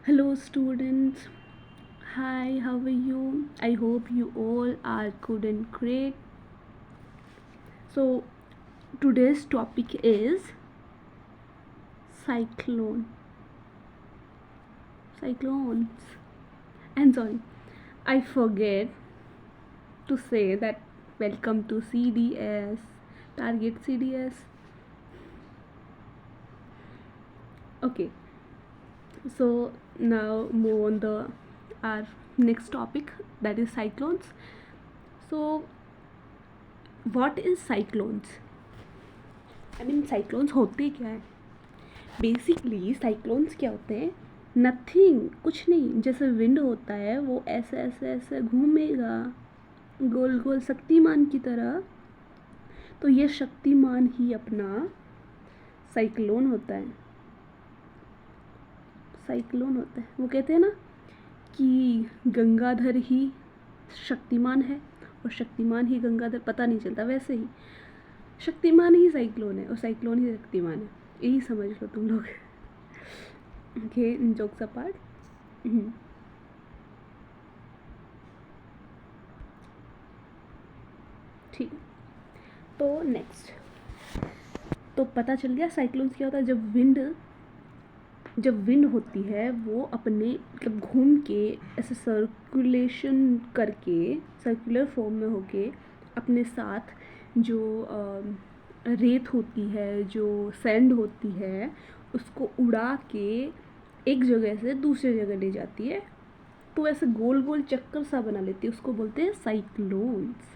Hello, students. Hi, how are you? I hope you all are good and great. So, today's topic is cyclone. Cyclones. And sorry, I forget to say that welcome to CDS, Target CDS. Okay, so now move on the our next topic, that is cyclones. So, what is cyclones? Cyclones होते क्या है? Basically cyclones क्या होते हैं? Nothing, कुछ नहीं. जैसे wind होता है वो ऐसे ऐसे ऐसे घूमेगा गोल गोल शक्तिमान की तरह. तो ये शक्तिमान ही अपना साइक्लोन होता है. साइक्लोन होता है. वो कहते हैं ना कि गंगाधर ही शक्तिमान है और शक्तिमान ही गंगाधर. पता नहीं चलता. वैसे ही शक्तिमान ही साइक्लोन है और साइक्लोन ही शक्तिमान है. यही समझ लो तुम लोग. Okay, jokes apart. ठीक. तो नेक्स्ट, तो पता चल गया साइक्लोन्स क्या होता है. जब विंड होती है वो अपने मतलब घूम के ऐसे सर्कुलेशन करके सर्कुलर फॉर्म में होके अपने साथ जो रेत होती है, जो सैंड होती है, उसको उड़ा के एक जगह से दूसरी जगह ले जाती है. तो ऐसे गोल गोल चक्कर सा बना लेती है. उसको बोलते हैं साइक्लोन्स.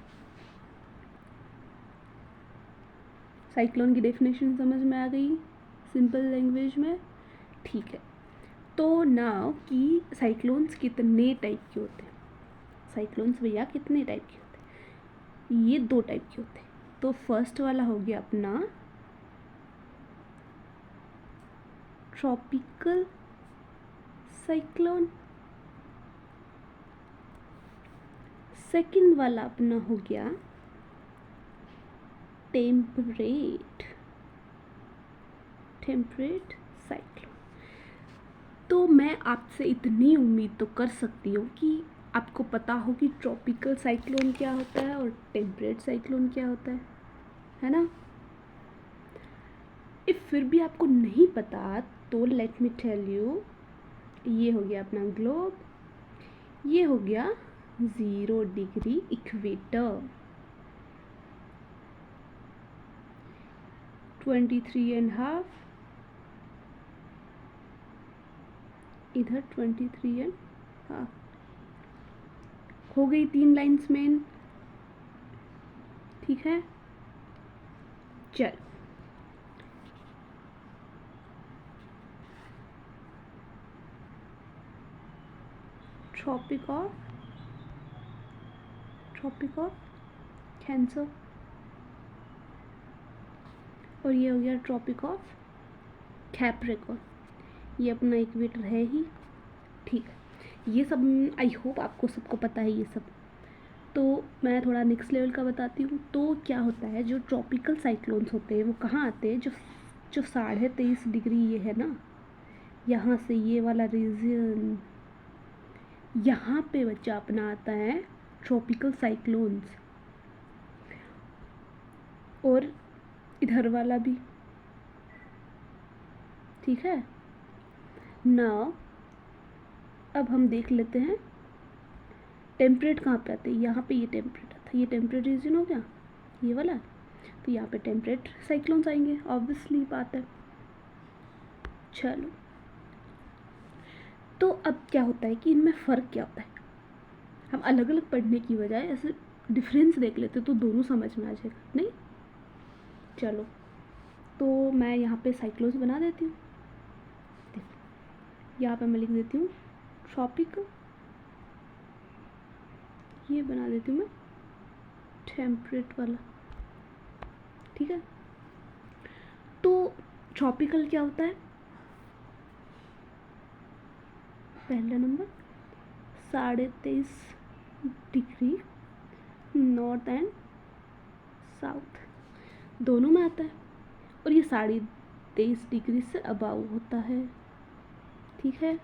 साइक्लोन की डेफिनेशन समझ में आ गई सिंपल लैंग्वेज में? ठीक है. तो नाउ कि साइक्लोन्स कितने टाइप के होते हैं? साइक्लोन्स भैया कितने टाइप के होते हैं? ये 2 टाइप के होते हैं. तो फर्स्ट वाला हो गया अपना ट्रॉपिकल साइक्लोन. सेकंड वाला अपना हो गया टेम्परेट साइक्लोन. तो मैं आपसे इतनी उम्मीद तो कर सकती हूँ कि आपको पता हो कि ट्रॉपिकल साइक्लोन क्या होता है और टेम्परेट साइक्लोन क्या होता है ना? इफ़ फिर भी आपको नहीं पता तो लेट मी टेल यू. ये हो गया अपना ग्लोब. ये हो गया 0 डिग्री इक्वेटर. 23.5 इधर 23.5. हो गई 3 लाइन्स मेन. ठीक है. चल, ट्रॉपिक ऑफ कैंसर. और ये हो गया ट्रॉपिक ऑफ कैप्रिकॉर्न. ये अपना इक्वेटर है ही. ठीक है. ये सब आई होप आपको सबको पता है ये सब. तो मैं थोड़ा नेक्स्ट लेवल का बताती हूँ. तो क्या होता है, जो ट्रॉपिकल साइक्लोन्स होते हैं वो कहाँ आते हैं? जो 23.5 डिग्री ये है ना, यहाँ से ये वाला रीजन, यहाँ पे बच्चा अपना आता है ट्रॉपिकल साइक्लोन्स. और इधर वाला भी. ठीक है ना. अब हम देख लेते हैं टेम्परेट कहाँ पे आते हैं. यहाँ पे ये टेम्परेट आता है. ये टेम्परेट रीजन हो गया ये वाला. तो यहाँ पे टेम्परेट साइक्लोन्स आएंगे. ऑब्वियसली बात है. चलो, तो अब क्या होता है कि इनमें फ़र्क क्या होता है? हम अलग अलग पढ़ने की बजाय ऐसे डिफरेंस देख लेते तो दोनों समझ में आ जाएगा. नहीं? चलो, तो मैं यहाँ पे साइक्लोन्स बना देती हूँ. यहाँ पे मैं लिख देती हूँ ट्रॉपिकल. ये बना देती हूँ मैं टेम्परेट वाला. ठीक है. तो ट्रॉपिकल क्या होता है? पहला number 23.5 degree north and south दोनों में आता है. और ये 23.5 डिग्री से अबाव होता है. ठीक है.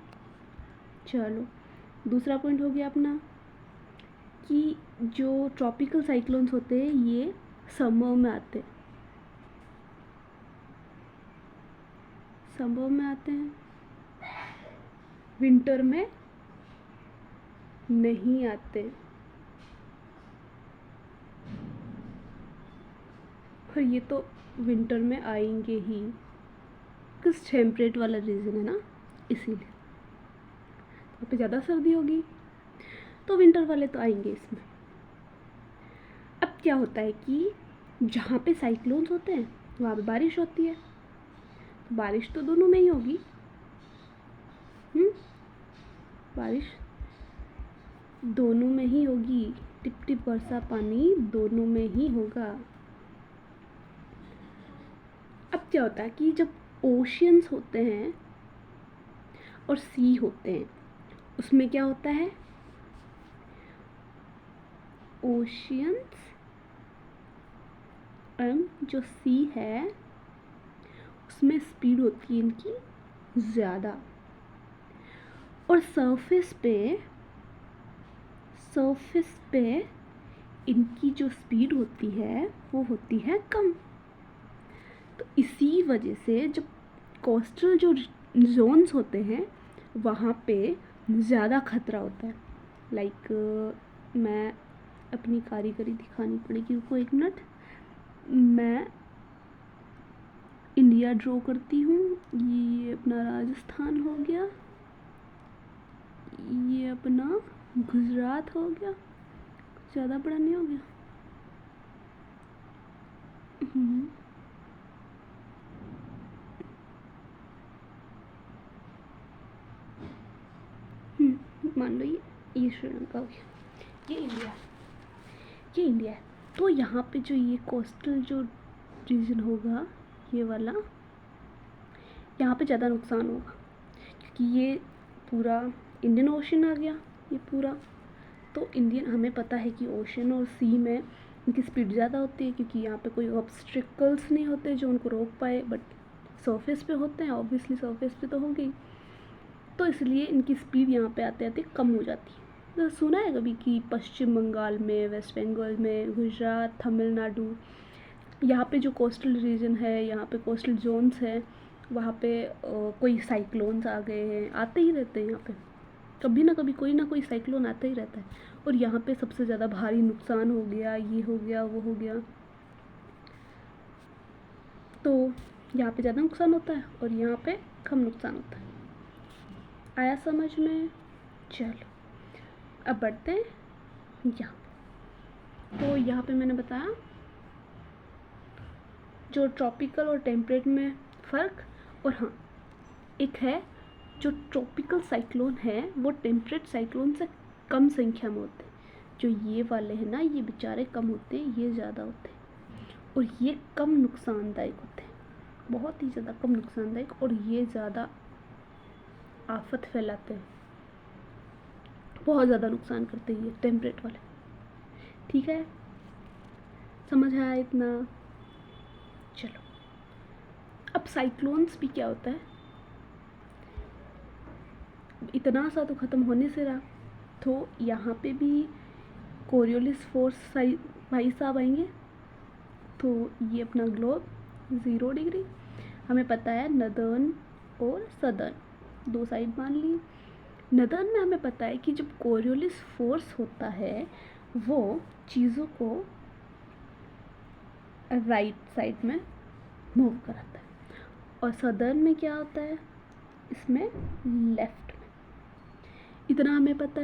चलो, दूसरा पॉइंट हो गया अपना कि जो ट्रॉपिकल साइक्लोन्स होते हैं ये समर में आते हैं, समर में आते हैं, विंटर में नहीं आते। और ये तो विंटर में आएंगे ही, किस टेम्परेट वाला रीज़न है ना, इसीलिए वहाँ पे ज़्यादा सर्दी होगी तो विंटर वाले तो आएंगे इसमें। अब क्या होता है कि जहाँ पे साइक्लोन्स होते हैं वहाँ पे बारिश होती है, तो बारिश तो दोनों में ही होगी। बारिश दोनों में ही होगी, टिप टिप वर्षा पानी दोनों में ही होगा। अब क्या होता है कि जब ओशियंस होते हैं और सी होते हैं, उसमें क्या होता है, ओशियंस एंड जो सी है उसमें स्पीड होती है इनकी ज़्यादा, और सरफेस पे इनकी जो स्पीड होती है वो होती है कम। तो इसी वजह से जब कोस्टल जो जोन्स होते हैं वहाँ पे ज़्यादा खतरा होता है। लाइक मैं अपनी कारीगरी दिखानी पड़ेगी, रुको एक मिनट। मैं इंडिया ड्रॉ करती हूँ, ये अपना राजस्थान हो गया, ये अपना गुजरात हो गया, ज़्यादा बड़ा नहीं हो गया। मान लो ये श्रीलंका हो गया, ये इंडिया है। तो यहाँ पे जो ये कोस्टल जो रीजन होगा ये वाला, यहाँ पे ज़्यादा नुकसान होगा क्योंकि ये पूरा इंडियन ओशन आ गया ये पूरा। तो इंडियन, हमें पता है कि ओशन और सी में इनकी स्पीड ज़्यादा होती है क्योंकि यहाँ पे कोई ऑब्स्ट्रिकल्स नहीं होते जो उनको रोक पाए, बट सरफेस पे होते हैं, ऑब्वियसली सरफेस पे तो होंगे, तो इसलिए इनकी स्पीड यहाँ पे आते आते कम हो जाती है। तो सुना है कभी कि पश्चिम बंगाल में, वेस्ट बंगाल में, गुजरात, तमिलनाडु, यहाँ पे जो कोस्टल रीजन है, यहाँ पे कोस्टल जोन्स है, वहाँ पे कोई साइक्लोन्स आ गए हैं, आते ही रहते हैं यहाँ पे, कभी ना कभी कोई ना कोई साइक्लोन आता ही रहता है। और यहाँ पे सबसे ज़्यादा भारी नुकसान हो गया, ये हो गया, वो हो गया, तो यहाँ पे ज़्यादा नुकसान होता है और यहाँ पे कम नुकसान होता है। आया समझ में? चलो अब बढ़ते हैं यहाँ पे। तो यहाँ पे मैंने बताया जो ट्रॉपिकल और टेम्परेट में फ़र्क, और हाँ एक है जो ट्रॉपिकल साइक्लोन है वो टेम्परेट साइक्लोन से कम संख्या में होते हैं। जो ये वाले हैं ना, ये बेचारे कम होते हैं, ये ज़्यादा होते हैं, और ये कम नुकसानदायक होते हैं, बहुत ही ज़्यादा कम नुकसानदायक, और ये ज़्यादा आफत फैलाते हैं, बहुत ज़्यादा नुकसान करते हैं ये टेम्परेट वाले। ठीक है, समझ आया इतना? चलो अब साइक्लोन्स भी क्या होता है, इतना सा तो ख़त्म होने से रहा, तो यहाँ पे भी कोरियोलिस फोर्स भाई साहब आएंगे। तो ये अपना ग्लोब 0 डिग्री, हमें पता है नदर्न और सदर्न दो साइड मान ली। नदर्न में हमें पता है कि जब कोरियोलिस फोर्स होता है वो चीज़ों को राइट साइड में मूव कराता है, और सदर्न में क्या होता है, इसमें लेफ्ट में। इतना हमें पता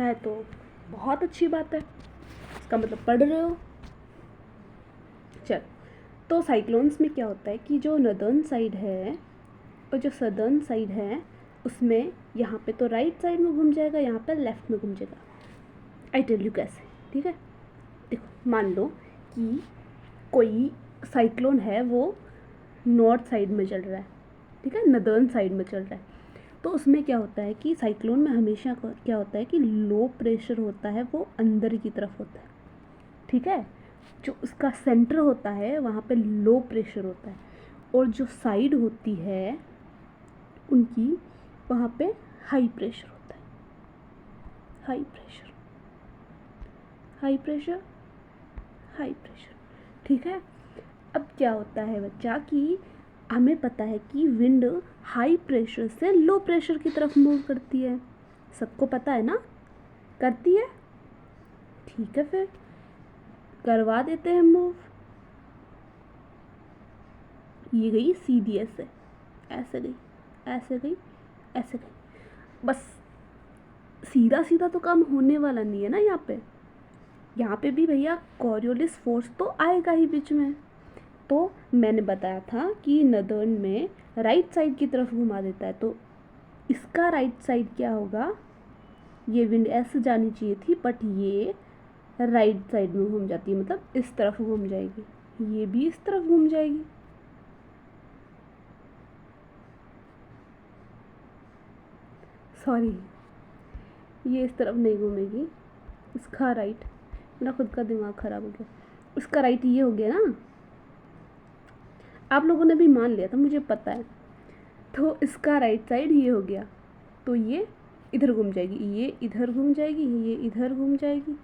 है, तो बहुत अच्छी बात है, इसका मतलब पढ़ रहे हो। चल, तो साइक्लोन्स में क्या होता है कि जो नदर्न साइड है और जो सदर्न साइड है उसमें यहाँ पे तो राइट साइड में घूम जाएगा, यहाँ पे लेफ्ट में घूम जाएगा। आई टेल यू कैसे, ठीक है। देखो, मान लो कि कोई साइक्लोन है वो नॉर्थ साइड में चल रहा है, ठीक है, नदर्न साइड में चल रहा है, तो उसमें क्या होता है कि साइक्लोन में हमेशा क्या होता है कि लो प्रेशर होता है वो अंदर की तरफ होता है, ठीक है, जो उसका सेंटर होता है वहाँ पे लो प्रेशर होता है, और जो साइड होती है उनकी वहाँ पे हाई प्रेशर होता है, high pressure, high pressure, high pressure. ठीक है। अब क्या होता है बच्चा कि हमें पता है कि विंड हाई प्रेशर से लो प्रेशर की तरफ मूव करती है, सबको पता है ना, करती है। ठीक है, फिर करवा देते हैं मूव। ये गई सीधी ऐसे, ऐसे गई, ऐसे गई, ऐसे गई। बस सीधा सीधा तो काम होने वाला नहीं है ना यहाँ पे भी भैया कॉरियोलिस फोर्स तो आएगा ही बीच में। तो मैंने बताया था कि नदर्न में राइट साइड की तरफ घुमा देता है, तो इसका राइट साइड क्या होगा, ये विंड ऐसे जानी चाहिए थी बट ये राइट साइड में घूम जाती है, मतलब इस तरफ घूम जाएगी, ये भी इस तरफ घूम जाएगी। सॉरी, ये इस तरफ नहीं घूमेगी, इसका राइट, मेरा खुद का दिमाग ख़राब हो गया, इसका राइट ये हो गया ना, आप लोगों ने भी मान लिया था, मुझे पता है। तो इसका राइट साइड ये हो गया, तो ये इधर घूम जाएगी, ये इधर घूम जाएगी, ये इधर घूम जाएगी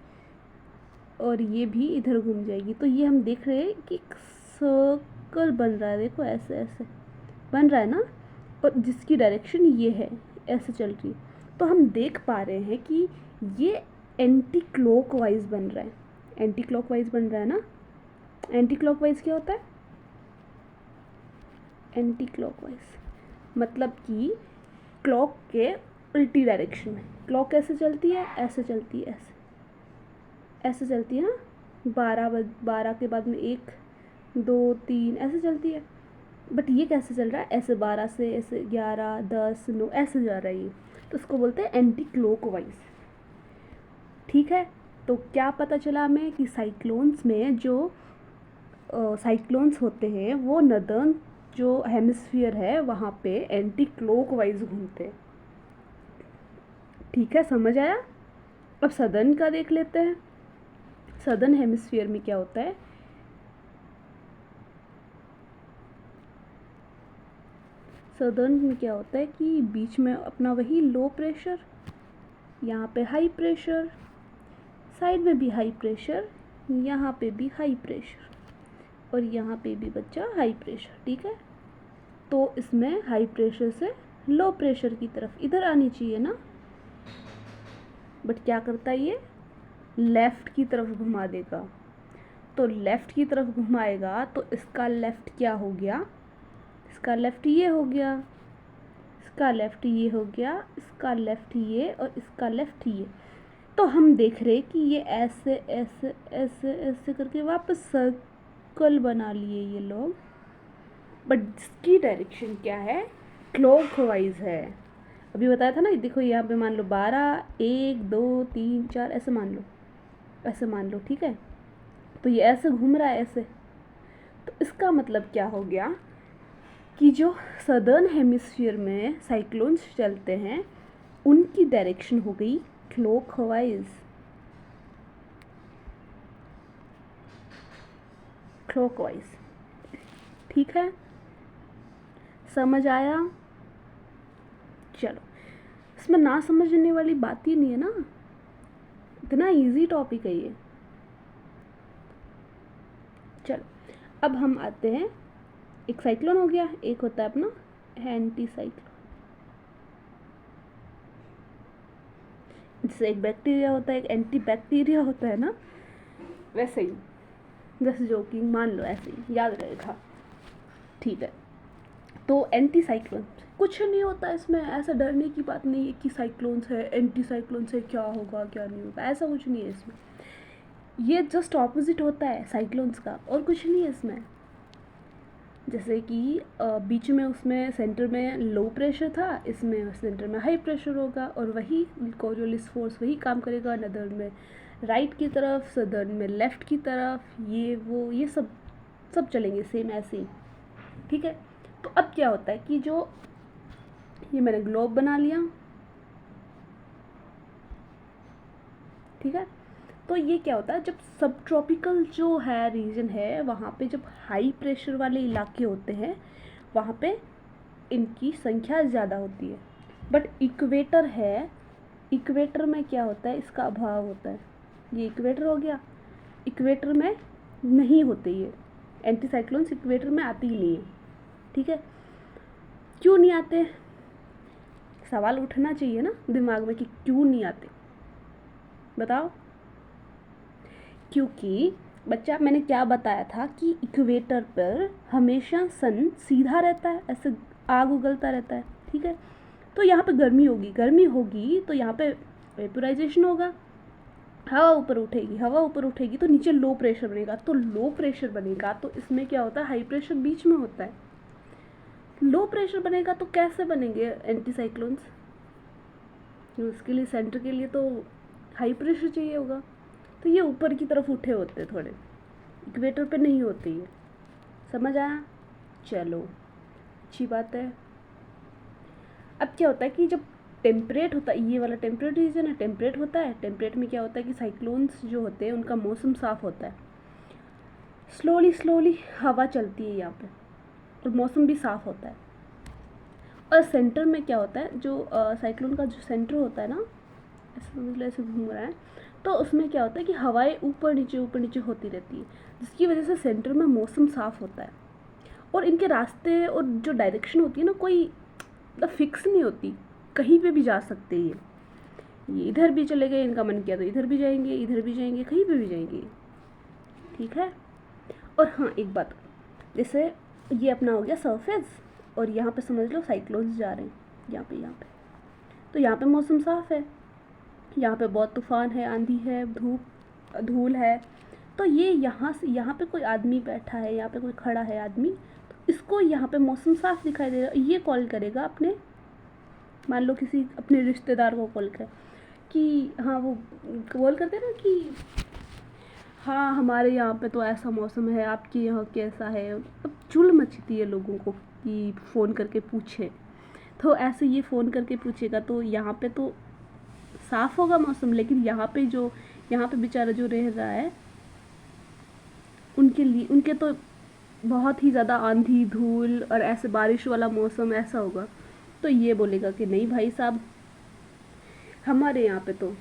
और ये भी इधर घूम जाएगी। तो ये हम देख रहे हैं कि एक सर्कल बन रहा है, देखो ऐसे ऐसे बन रहा है ना, और जिसकी डायरेक्शन ये है, ऐसे चल रही है। तो हम देख पा रहे हैं कि ये एंटी क्लॉकवाइज बन रहा है, एंटी क्लॉकवाइज बन रहा है ना। एंटी क्लॉकवाइज क्या होता है, एंटी क्लॉकवाइज मतलब कि क्लॉक के उल्टी डायरेक्शन में। क्लॉक कैसे चलती है, ऐसे चलती है, ऐसे ऐसे चलती है ना, 12 के बाद में 1 2 3 ऐसे चलती है। बट ये कैसे चल रहा है, ऐसे 12 से ऐसे 11 10 9 ऐसे जा रहा है ये, तो उसको बोलते हैं एंटी क्लॉकवाइज। ठीक है। तो क्या पता चला हमें कि साइक्लोन्स में जो साइक्लोन्स होते हैं वो नदर्न जो हेमिस्फीयर है वहाँ पे एंटी क्लॉकवाइज घूमते हैं। ठीक है, समझ आया। अब सदर्न का देख लेते हैं। सदर्न हेमिस्फीयर में क्या होता है, सदर्न में क्या होता है कि बीच में अपना वही लो प्रेशर, यहाँ पे हाई प्रेशर, साइड में भी हाई प्रेशर, यहाँ पे भी हाई प्रेशर और यहाँ पे भी बच्चा हाई प्रेशर। ठीक है। तो इसमें हाई प्रेशर से लो प्रेशर की तरफ इधर आनी चाहिए ना, बट क्या करता है ये लेफ़्ट की तरफ घुमा देगा। तो लेफ़्ट की तरफ घुमाएगा तो इसका लेफ़्ट क्या हो गया, इसका लेफ़्ट ये हो गया, इसका लेफ़्ट ये हो गया, इसका लेफ़्ट ये और इसका लेफ़्ट ये। तो हम देख रहे कि ये ऐसे ऐसे ऐसे ऐसे करके वापस सर्कल बना लिए ये लोग, बट जिसकी डायरेक्शन क्या है, क्लॉकवाइज है। अभी बताया था ना, देखो यहाँ पे मान लो 12 1 2 3 4 ऐसे मान लो, ऐसे मान लो। ठीक है। तो ये ऐसे घूम रहा है ऐसे, तो इसका मतलब क्या हो गया कि जो सदर्न हेमिस्फीयर में साइक्लोन्स चलते हैं उनकी डायरेक्शन हो गई क्लॉकवाइज, क्लॉकवाइज। ठीक है, समझ आया। चलो, इसमें ना समझने वाली बात ही नहीं है ना, इतना इजी टॉपिक है ये। चलो, अब हम आते हैं, एक साइक्लोन हो गया, एक होता है अपना एंटी साइक्लोन। जैसे एक बैक्टीरिया होता है, एक एंटी बैक्टीरिया होता है ना, वैसे ही, जैसे जोकिंग मान लो, ऐसे ही याद रहेगा। ठीक है। तो एंटी साइक्लोन कुछ नहीं होता इसमें, ऐसा डरने की बात नहीं है कि साइक्लोन्स है, एंटी साइक्लोन्स है, क्या होगा क्या नहीं होगा, ऐसा कुछ नहीं है इसमें। ये जस्ट ऑपोजिट होता है साइक्लोन्स का, और कुछ नहीं है इसमें। जैसे कि बीच में उसमें सेंटर में लो प्रेशर था, इसमें सेंटर में हाई प्रेशर होगा, और वही कोरियोलिस फोर्स वही काम करेगा नदर्न में राइट की तरफ, सदर्न में लेफ़्ट की तरफ, ये वो ये सब चलेंगे सेम ऐसे ही। ठीक है। तो अब क्या होता है कि जो ये मैंने ग्लोब बना लिया, ठीक है। तो ये क्या होता है, जब सब ट्रॉपिकल जो है रीजन है वहाँ पे जब हाई प्रेशर वाले इलाके होते हैं वहाँ पे इनकी संख्या ज़्यादा होती है, बट इक्वेटर है, इक्वेटर में क्या होता है, इसका अभाव होता है। ये इक्वेटर हो गया, इक्वेटर में नहीं होते ये एंटी साइक्लोन्स, इक्वेटर में आती ही नहीं है। ठीक है, क्यों नहीं आते, सवाल उठना चाहिए ना दिमाग में कि क्यों नहीं आते, बताओ। क्योंकि बच्चा मैंने क्या बताया था कि इक्वेटर पर हमेशा सन सीधा रहता है, ऐसे आग उगलता रहता है। ठीक है, तो यहाँ पे गर्मी होगी, गर्मी होगी तो यहाँ पे वेपोराइजेशन होगा, हवा ऊपर उठेगी, हवा ऊपर उठेगी तो नीचे लो प्रेशर बनेगा, तो लो प्रेशर बनेगा तो इसमें क्या होता है, हाई प्रेशर बीच में होता है। लो प्रेशर बनेगा तो कैसे बनेंगे एंटी साइक्लोन्स, उसके लिए सेंटर के लिए तो हाई प्रेशर चाहिए होगा, तो ये ऊपर की तरफ उठे होते थोड़े, इक्वेटर पे नहीं होते ये। समझ आया, चलो अच्छी बात है। अब क्या होता है कि जब टेम्परेट होता है, ये वाला टेम्परेट रीजन है, टेम्परेट होता है, टेम्परेट में क्या होता है कि साइक्लोन्स जो होते हैं उनका मौसम साफ़ होता है, स्लोली स्लोली हवा चलती है यहाँ पे और मौसम भी साफ़ होता है। और सेंटर में क्या होता है, जो साइक्लोन का जो सेंटर होता है ना, ऐसे समझ लो ऐसे घूम रहा है, तो उसमें क्या होता है कि हवाएं ऊपर नीचे होती रहती है, जिसकी वजह से सेंटर में मौसम साफ़ होता है। और इनके रास्ते और जो डायरेक्शन होती है ना, कोई मतलब फिक्स नहीं होती, कहीं पे भी जा सकते हैं ये इधर भी चले गए, इनका मन किया तो इधर भी जाएंगे, इधर भी जाएंगे, कहीं पे भी जाएंगे। ठीक है, और हाँ एक बात, जैसे ये अपना हो गया सरफेस, और यहाँ पे समझ लो साइक्लोन्स जा रहे हैं यहाँ पे, तो यहाँ पे मौसम साफ़ है, यहाँ पे बहुत तूफान है, आंधी है, धूप धूल है, तो ये यहाँ से यहाँ पे कोई आदमी बैठा है, यहाँ पे कोई खड़ा है आदमी, तो इसको यहाँ पे मौसम साफ़ दिखाई दे रहा है, ये कॉल करेगा अपने, मान लो किसी अपने रिश्तेदार को कॉल करे कि हाँ, वो कॉल करते हैं ना कि हाँ हमारे यहाँ पे तो ऐसा मौसम है, आपके यहाँ कैसा है। अब चुल मचती है लोगों को कि फ़ोन करके पूछे, तो ऐसे ये फ़ोन करके पूछेगा तो यहाँ पे तो साफ़ होगा मौसम, लेकिन यहाँ पे बेचारा जो रह रहा है उनके लिए, उनके तो बहुत ही ज़्यादा आंधी धूल और ऐसे बारिश वाला मौसम ऐसा होगा, तो ये बोलेगा कि नहीं भाई साहब, हमारे यहाँ पे तो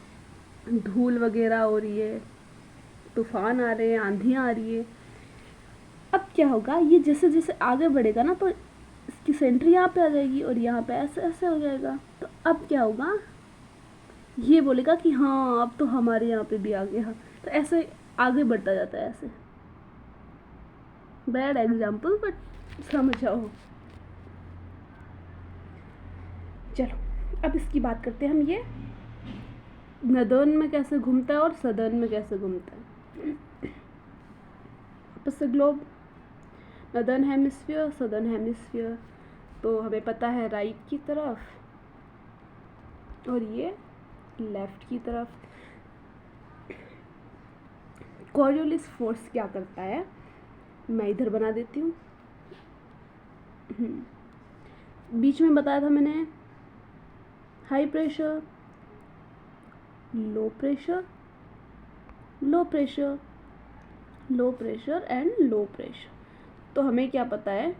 धूल वगैरह हो रही है, तूफान आ रहे हैं, आंधियाँ आ रही है। अब क्या होगा, ये जैसे जैसे आगे बढ़ेगा ना, तो इसकी सेंटर यहाँ पे आ जाएगी और यहाँ पे ऐसे ऐसे हो जाएगा, तो अब क्या होगा, ये बोलेगा कि हाँ अब तो हमारे यहाँ पे भी आ गया, तो ऐसे आगे बढ़ता जाता है ऐसे। बैड एग्जाम्पल बट समझ आओ। चलो अब इसकी बात करते हैं हम, ये नदर्न में कैसे घूमता है और सदर्न में कैसे घूमता है। वापस से globe, northern hemisphere, southern hemisphere, तो हमें पता है राइट की तरफ और ये लेफ्ट की तरफ। कॉरियोलिस फोर्स क्या करता है, मैं इधर बना देती हूँ, बीच में बताया था मैंने, high pressure, low pressure, low pressure, low pressure and low pressure. तो हमें क्या पता है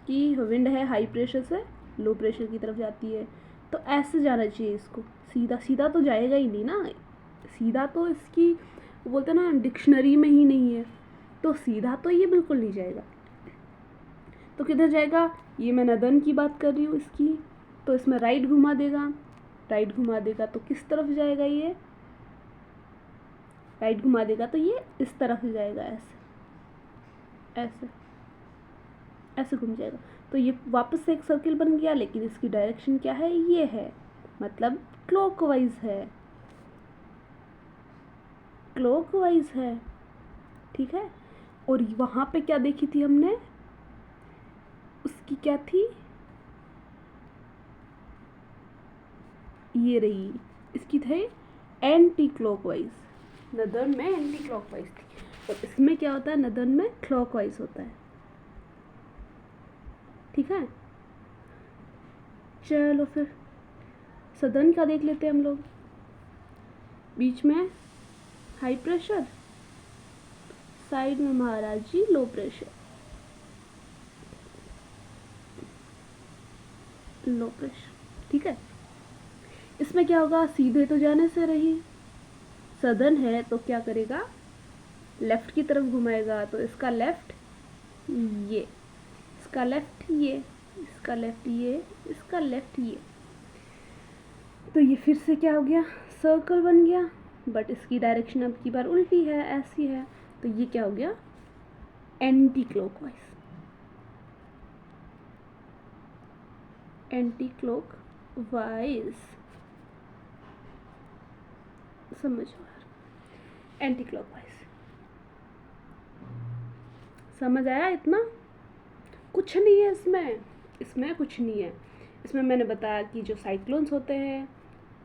कि विंड है हाई प्रेशर से लो प्रेशर की तरफ जाती है, तो ऐसे जाना चाहिए इसको, सीधा सीधा तो जाएगा ही नहीं ना, सीधा तो इसकी वो बोलते हैं ना डिक्शनरी में ही नहीं है, तो सीधा तो ये बिल्कुल नहीं जाएगा। तो किधर जाएगा, ये मैं नदर्न की बात कर रही हूँ इसकी, तो इसमें राइट घुमा देगा, राइट घुमा देगा तो किस तरफ जाएगा, ये राइट घुमा देगा तो ये इस तरफ जाएगा, ऐसे ऐसे ऐसे घूम जाएगा, तो ये वापस से एक सर्किल बन गया, लेकिन इसकी डायरेक्शन क्या है, ये है, मतलब क्लॉकवाइज है, क्लॉकवाइज है। ठीक है, और वहाँ पे क्या देखी थी हमने, उसकी क्या थी, ये रही, इसकी थे एंटी क्लॉकवाइज, नदर्न में एंटी क्लॉकवाइज थी, और इसमें क्या होता है, नदर्न में क्लॉकवाइज होता है। ठीक है, चलो फिर सदर्न का देख लेते हैं हम लोग, बीच में हाई प्रेशर, साइड में महाराज जी लो प्रेशर, लो प्रेशर, ठीक है। इसमें क्या होगा, सीधे तो जाने से रही, सदर्न है तो क्या करेगा, लेफ्ट की तरफ घुमाएगा, तो इसका लेफ्ट ये, इसका लेफ्ट ये, इसका लेफ्ट ये, इसका लेफ्ट ये, तो ये फिर से क्या हो गया, सर्कल बन गया, बट इसकी डायरेक्शन अब की बार उल्टी है, ऐसी है, तो ये क्या हो गया, एंटी क्लॉकवाइज, एंटी क्लॉकवाइज, समझो, एंटी क्लॉकवाइज, समझ आया इतना, कुछ नहीं है इसमें, इसमें कुछ नहीं है। इसमें मैंने बताया कि जो साइक्लोन्स होते हैं,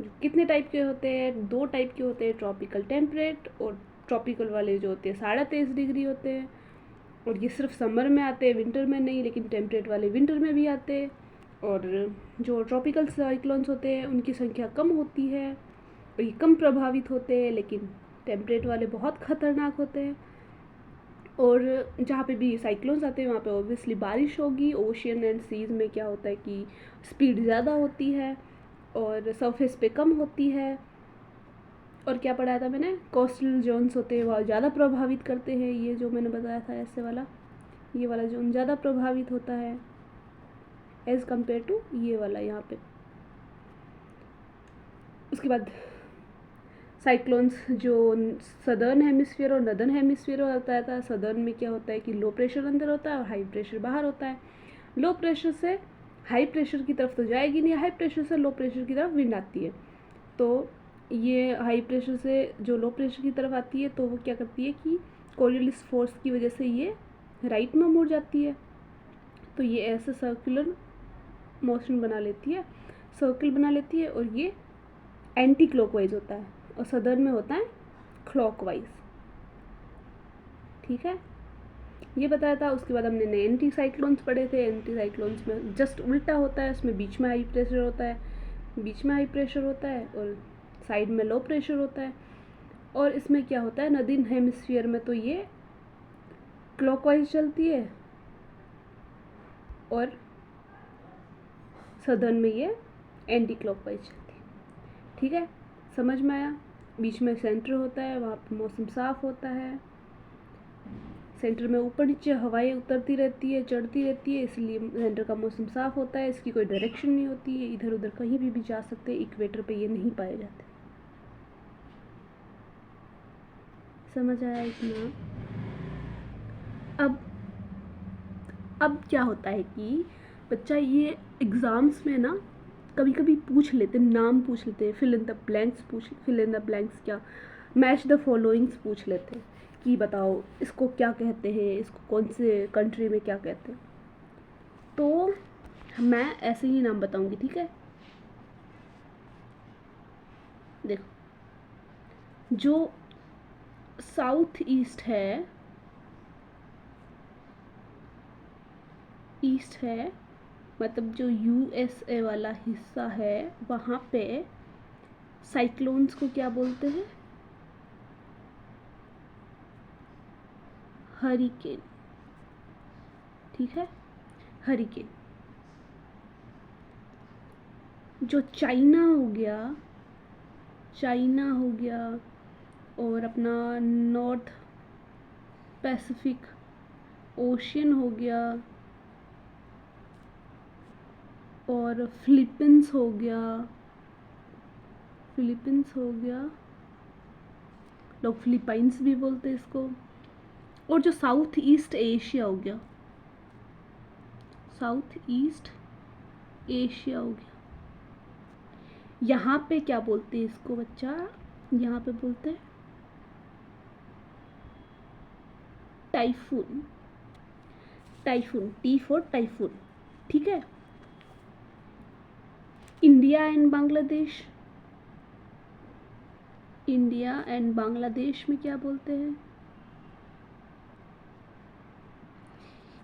जो कितने टाइप के होते हैं, 2 टाइप के होते हैं, ट्रॉपिकल टेम्परेट, और ट्रॉपिकल वाले जो होते हैं 23.5 डिग्री होते हैं, और ये सिर्फ समर में आते हैं, विंटर में नहीं, लेकिन टेम्परेट वाले विंटर में भी आते हैं। और जो ट्रॉपिकल साइक्लोन्स होते हैं उनकी संख्या कम होती है और ये कम प्रभावित होते हैं, लेकिन टेम्परेट वाले बहुत ख़तरनाक होते हैं। और जहाँ पे भी साइक्लोन्स आते हैं वहाँ पे ऑब्वियसली बारिश होगी। ओशियन एंड सीज में क्या होता है कि स्पीड ज़्यादा होती है और सरफेस पे कम होती है। और क्या पढ़ाया था मैंने, कोस्टल जोन्स होते हैं वह ज़्यादा प्रभावित करते हैं, ये जो मैंने बताया था ऐसे वाला, ये वाला जोन ज़्यादा प्रभावित होता है एज़ कम्पेयर टू ये वाला यहाँ पे। उसके बाद साइक्लोन्स जो सदर्न हेमिस्फीयर और नदर्न हेमिस्फीयर होता है, सदर्न में क्या होता है कि लो प्रेशर अंदर होता है और हाई प्रेशर बाहर होता है। लो प्रेशर से हाई प्रेशर की तरफ तो जाएगी नहीं, हाई प्रेशर से लो प्रेशर की तरफ विंड आती है। तो ये हाई प्रेशर से जो लो प्रेशर की तरफ आती है तो वो क्या करती है कि कोरियोलिस फोर्स की वजह से ये राइट में मुड़ जाती है, तो ये ऐसे सर्कुलर मोशन बना लेती है, सर्कल बना लेती है, और ये एंटी क्लॉकवाइज होता है और सदर्न में होता है क्लॉकवाइज। ठीक है, ये बताया था। उसके बाद हमने एंटी साइक्लोन्स पढ़े थे। एंटी साइक्लोन्स में जस्ट उल्टा होता है, उसमें बीच में हाई प्रेशर होता है, बीच में हाई प्रेशर होता है और साइड में लो प्रेशर होता है। और इसमें क्या होता है, नदीन हेमिस्फीयर में तो ये क्लॉकवाइज चलती है और सदर्न में ये एंटी क्लॉकवाइज चलती है। ठीक है, समझ में आया। बीच में सेंटर होता है, वहाँ पर मौसम साफ होता है। सेंटर में ऊपर नीचे हवाएं उतरती रहती है, चढ़ती रहती है, इसलिए सेंटर का मौसम साफ होता है। इसकी कोई डायरेक्शन नहीं होती है, इधर उधर कहीं भी जा सकते, इक्वेटर पे ये नहीं पाए जाते। समझ आया इतना। अब क्या होता है कि बच्चा ये एग्ज़ाम्स में ना कभी कभी पूछ लेते, नाम पूछ लेते, फिल इन द ब्लैंक्स क्या, मैच द फॉलोइंग्स पूछ लेते कि बताओ इसको क्या कहते हैं, इसको कौन से कंट्री में क्या कहते हैं। तो मैं ऐसे ही नाम बताऊंगी, ठीक है। देखो, जो साउथ ईस्ट है, मतलब जो यूएसए वाला हिस्सा है, वहाँ पे साइक्लोन्स को क्या बोलते हैं, हरिकेन। ठीक है, हरिकेन। जो चाइना हो गया और अपना नॉर्थ पैसिफिक ओशियन हो गया और फिलीपींस हो गया, लोग फिलीपाइंस भी बोलते हैं इसको। और जो साउथ ईस्ट एशिया हो गया, यहाँ पे क्या बोलते हैं इसको बच्चा, यहाँ पे बोलते हैं टाइफून, टी फॉर टाइफून। ठीक है। इंडिया एंड बांग्लादेश में क्या बोलते हैं,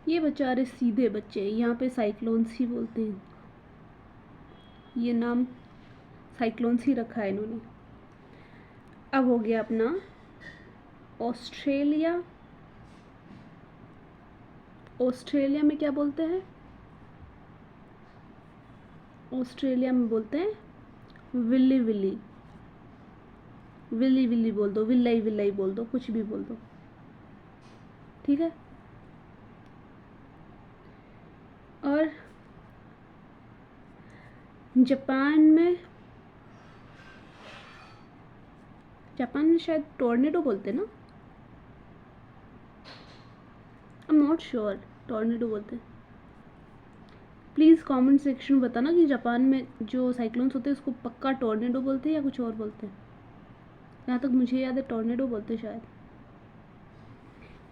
ये बेचारे सीधे बच्चे, यहाँ पे साइक्लोन्स ही बोलते हैं, ये नाम साइक्लोन्स ही रखा है इन्होंने। अब हो गया अपना ऑस्ट्रेलिया में क्या बोलते हैं, ऑस्ट्रेलिया में बोलते हैं विल्ली विल्ली, विल्ली विल्ली बोल दो, विल्लाई विल्लाई बोल दो, कुछ भी बोल दो, ठीक है। और जापान में शायद टॉर्नेडो बोलते हैं ना, I am not sure, tornado बोलते हैं। प्लीज़ कमेंट सेक्शन में बताना कि जापान में जो साइक्लोन्स होते हैं उसको पक्का टॉर्नेडो बोलते हैं या कुछ और बोलते हैं। जहाँ तक मुझे याद है टॉर्नेडो बोलते हैं शायद।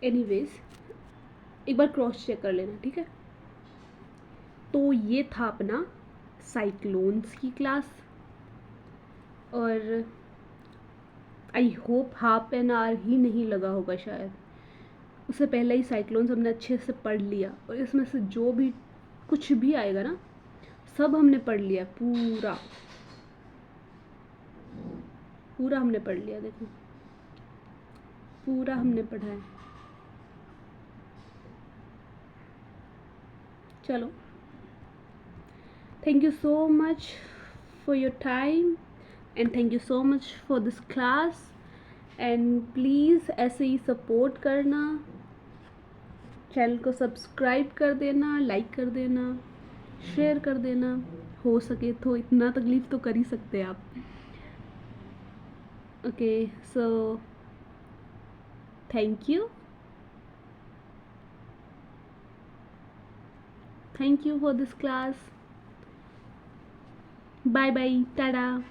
एनीवेज एक बार क्रॉस चेक कर लेना, ठीक है। तो ये था अपना साइक्लोन्स की क्लास, और I hope half an hour ही नहीं लगा होगा शायद, उससे पहले ही साइक्लोन्स हमने अच्छे से पढ़ लिया, और इसमें से जो भी कुछ भी आएगा ना सब हमने पढ़ लिया, पूरा पूरा हमने पढ़ लिया, देखो पूरा हमने पढ़ा है। चलो, thank you so much for your time and thank you so much for this class, and please ऐसे ही सपोर्ट करना, चैनल को सब्सक्राइब कर देना, लाइक कर देना, शेयर कर देना, हो सके तो इतना तकलीफ़ तो कर ही सकते हैं आप। Okay, so thank you for this class, bye bye, Tata.